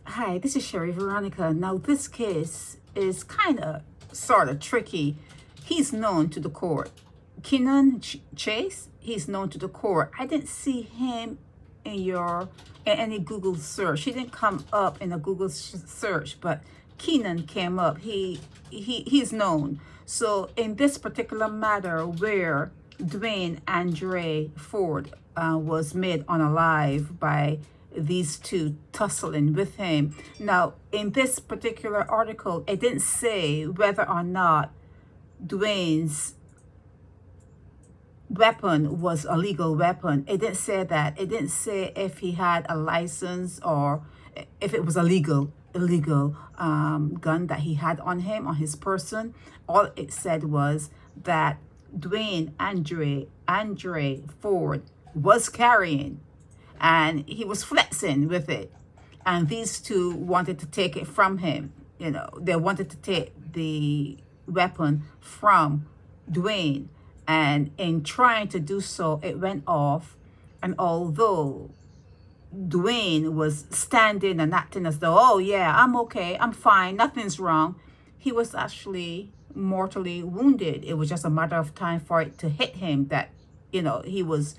Hi, this is Sherry Veronica. Now, this case is kind of sort of tricky. He's known to the court. Keenon Chase, he's known to the court. I didn't see him in any Google search. He didn't come up in a Google search, but Keenon came up. He's known. So in this particular matter where Dwayne Andre Ford was made unalive by these two tussling with him. Now, in this particular article, it didn't say whether or not Dwayne's weapon was a legal weapon. It didn't say that. It didn't say if he had a license or if it was a illegal gun that he had on him, on his person. All it said was that Dwayne Andre Ford was carrying, and he was flexing with it, and these two wanted to take it from him. You know, they wanted to take the weapon from Dwayne, and in trying to do so, it went off. And although Dwayne was standing and acting as though, oh yeah, I'm okay, I'm fine, nothing's wrong, he was actually mortally wounded. It was just a matter of time for it to hit him that, you know, he was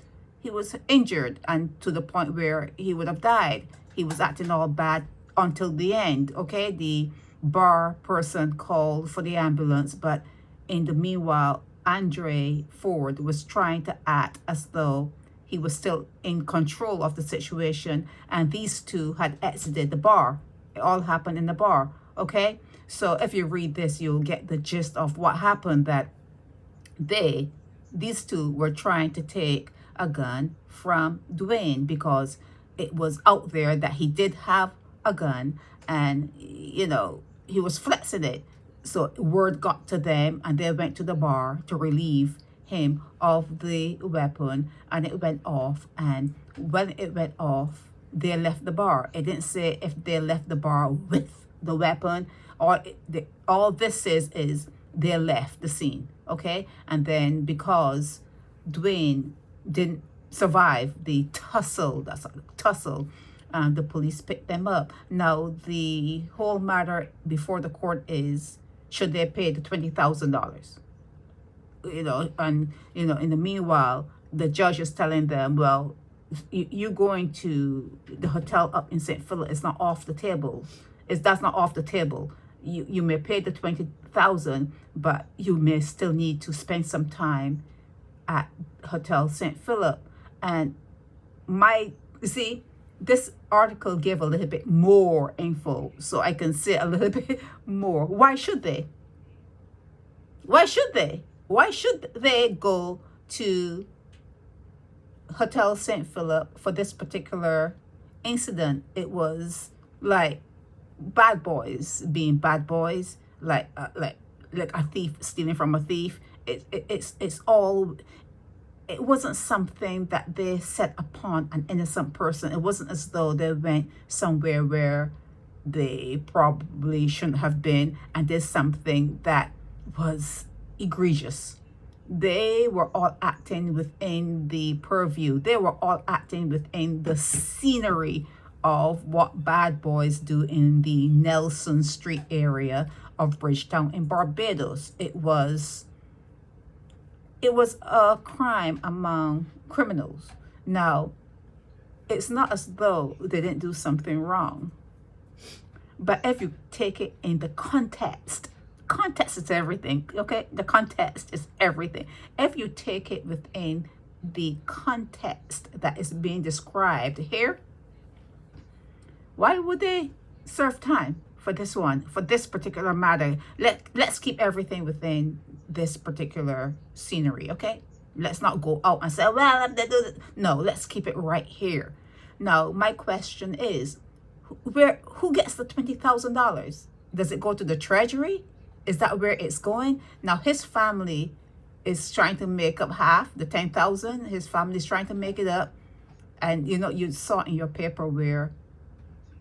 injured, and to the point where he would have died. He was acting all bad until the end. Okay, the bar person called for the ambulance, but in the meanwhile, Andre Ford was trying to act as though he was still in control of the situation, and these two had exited the bar. It all happened in the bar. Okay, so if you read this, you'll get the gist of what happened, that these two were trying to take a gun from Dwayne because it was out there that he did have a gun, and you know, he was flexing it. So word got to them, and they went to the bar to relieve him of the weapon, and it went off. And when it went off, they left the bar. It didn't say if they left the bar with the weapon, or all this says is they left the scene. Okay, and then because Dwayne didn't survive the tussle, the police picked them up. Now the whole matter before the court is, should they pay the $20,000? You know, and you know, in the meanwhile, the judge is telling them, well, you going to the hotel up in St. Philip is not off the table. That's not off the table. You may pay the $20,000, but you may still need to spend some time at Hotel St. Philip. And see, this article gave a little bit more info, so I can say a little bit more. Why should they? Why should they? Why should they go to Hotel St. Philip for this particular incident? It was like bad boys being bad boys, like a thief stealing from a thief. It's all. It wasn't something that they set upon an innocent person. It wasn't as though they went somewhere where they probably shouldn't have been and did something that was egregious. They were all acting within the purview. They were all acting within the scenery of what bad boys do in the Nelson Street area of Bridgetown in Barbados. It was a crime among criminals. Now, it's not as though they didn't do something wrong, but if you take it in the context is everything. Okay, the context is everything. If you take it within the context that is being described here, why would they serve time for this one, for this particular matter? Let's keep everything within this particular scenery. Okay, let's not go out and say, well, no, let's keep it right here. Now my question is, who gets the $20,000? Does it go to the treasury? Is that where it's going? Now his family is trying to make up half the 10,000. His family is trying to make it up, and you know, you saw in your paper where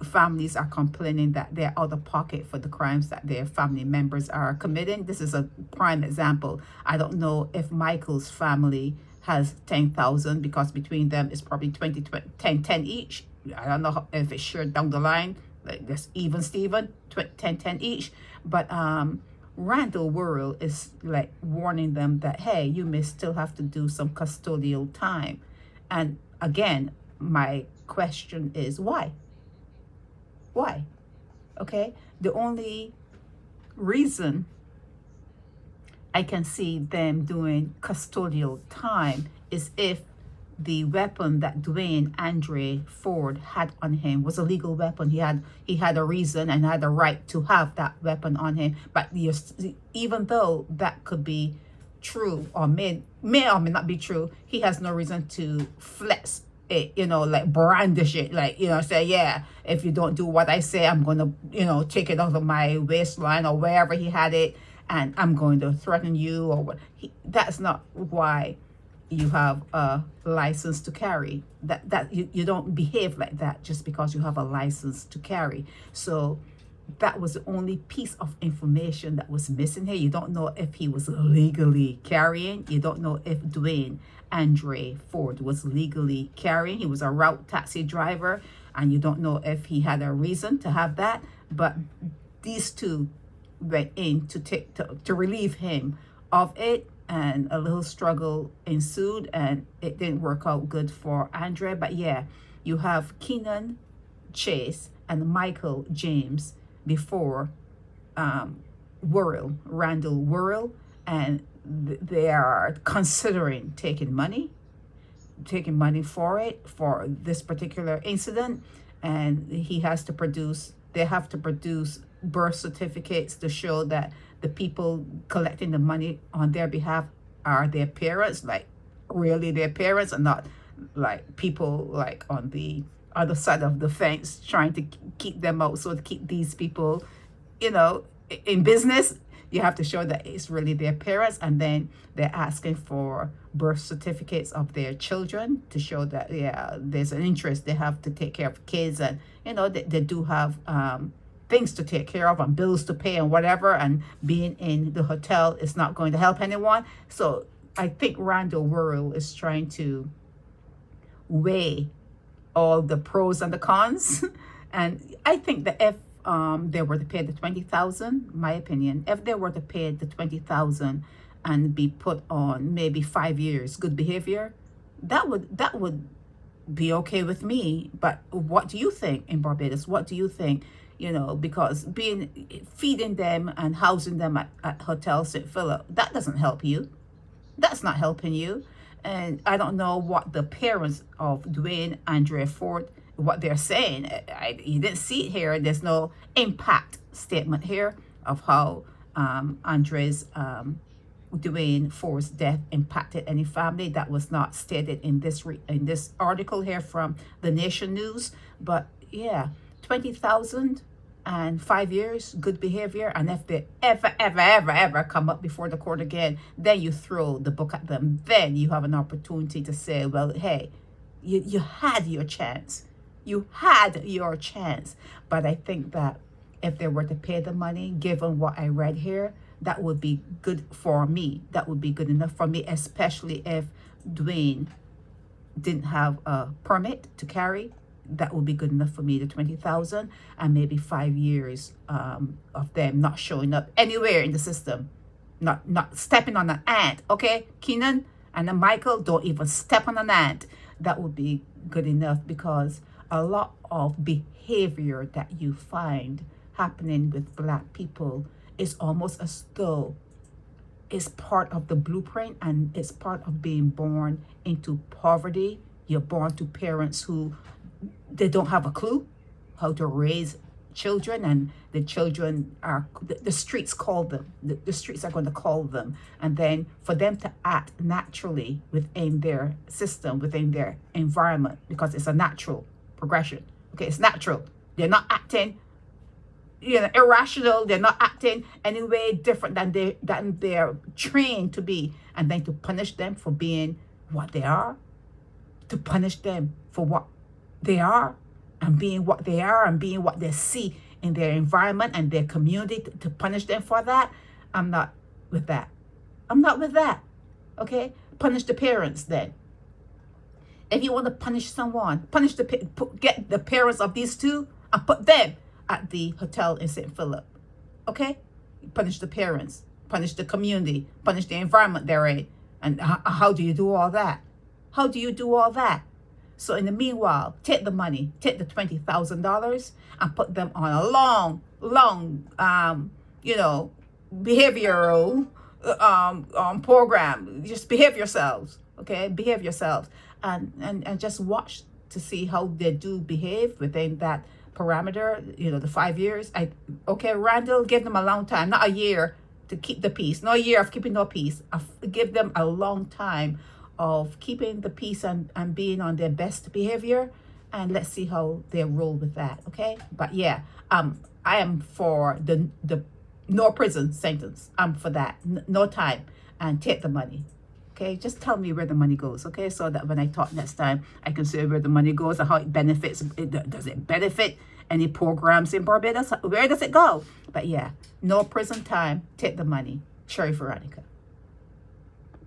families are complaining that they're out of pocket for the crimes that their family members are committing. This is a prime example. I don't know if Michael's family has 10,000, because between them it's probably 10 each. I don't know if it's shared down the line. like this even Steven, 10 each. But Randall Worrell is like warning them that, hey, you may still have to do some custodial time. And again, my question is why? Why? Okay, the only reason I can see them doing custodial time is if the weapon that Dwayne Andre Ford had on him was a legal weapon. He had a reason and had a right to have that weapon on him. But even though that could be true or may or may not be true, he has no reason to flex it, you know, like brandish it, like, you know, say, yeah, if you don't do what I say, I'm going to, you know, take it out of my waistline or wherever he had it, and I'm going to threaten you or what. That's not why you have a license to carry. That you don't behave like that just because you have a license to carry. So that was the only piece of information that was missing here. You don't know if he was legally carrying. You don't know if Dwayne Andre Ford was legally carrying. He was a route taxi driver, and you don't know if he had a reason to have that. But these two went in to relieve him of it, and a little struggle ensued, and it didn't work out good for Andre. But yeah, you have Keenon Chase and Michael James before Randall Worrell, and they are considering taking money for it, for this particular incident. And they have to produce birth certificates to show that the people collecting the money on their behalf are their parents, like really their parents, and not like people like on the other side of the fence trying to keep them out, so to keep these people, you know, in business. You have to show that it's really their parents, and then they're asking for birth certificates of their children to show that, yeah, there's an interest. They have to take care of kids, and, you know, they do have things to take care of and bills to pay and whatever, and being in the hotel is not going to help anyone. So I think Randall Worrell is trying to weigh all the pros and the cons. And I think that if they were to pay the 20,000, my opinion, if they were to pay the 20,000 and be put on maybe 5 years good behavior, that would be okay with me. But what do you think in Barbados? What do you think? You know, because feeding them and housing them at Hotel St. Philip, that doesn't help you. That's not helping you. And I don't know what the parents of Dwayne Andre Ford, what they're saying. You didn't see it here. There's no impact statement here of how Dwayne Ford's death impacted any family. That was not stated in this article here from the Nation News. But yeah, 20,000 and 5 years good behavior, and if they ever come up before the court again, then you throw the book at them. Then you have an opportunity to say, well, hey, you had your chance. You had your chance. But I think that if they were to pay the money, given what I read here, that would be good for me. That would be good enough for me, especially if Dwayne didn't have a permit to carry. That would be good enough for me, the 20,000, and maybe 5 years of them not showing up anywhere in the system, not stepping on an ant. Okay, Keenan and then Michael, don't even step on an ant. That would be good enough, because a lot of behavior that you find happening with Black people is almost as though it's part of the blueprint, and it's part of being born into poverty. You're born to parents who they don't have a clue how to raise children, and the children are, the streets call them, the streets are going to call them. And then for them to act naturally within their system, within their environment, because it's a natural progression. Okay, it's natural. They're not acting, you know, irrational. They're not acting any way different than they're trained to be. And then to punish them for being what they are, to punish them for what they are, and being what they are, and being what they see in their environment and their community, to punish them for that, I'm not with that. I'm not with that. Okay, punish the parents then. If you want to punish someone, get the parents of these two and put them at the hotel in St. Philip. Okay? Punish the parents, punish the community, punish the environment they're in. And how do you do all that? How do you do all that? So in the meanwhile, take the money, take the $20,000 and put them on a long, behavioral program. Just behave yourselves, okay? Behave yourselves, and just watch to see how they do behave within that parameter. The 5 years. Randall, give them a long time, not a year to keep the peace. No year of keeping no peace. Give them a long time of keeping the peace and being on their best behavior, and let's see how they roll with that. Okay, but yeah, I am for the no prison sentence. I'm for that. No time, and take the money. Okay, just tell me where the money goes. Okay, so that when I talk next time, I can say where the money goes and how it benefits. Does it benefit any programs in Barbados? Where does it go? But yeah, no prison time. Take the money. Sherry Veronica.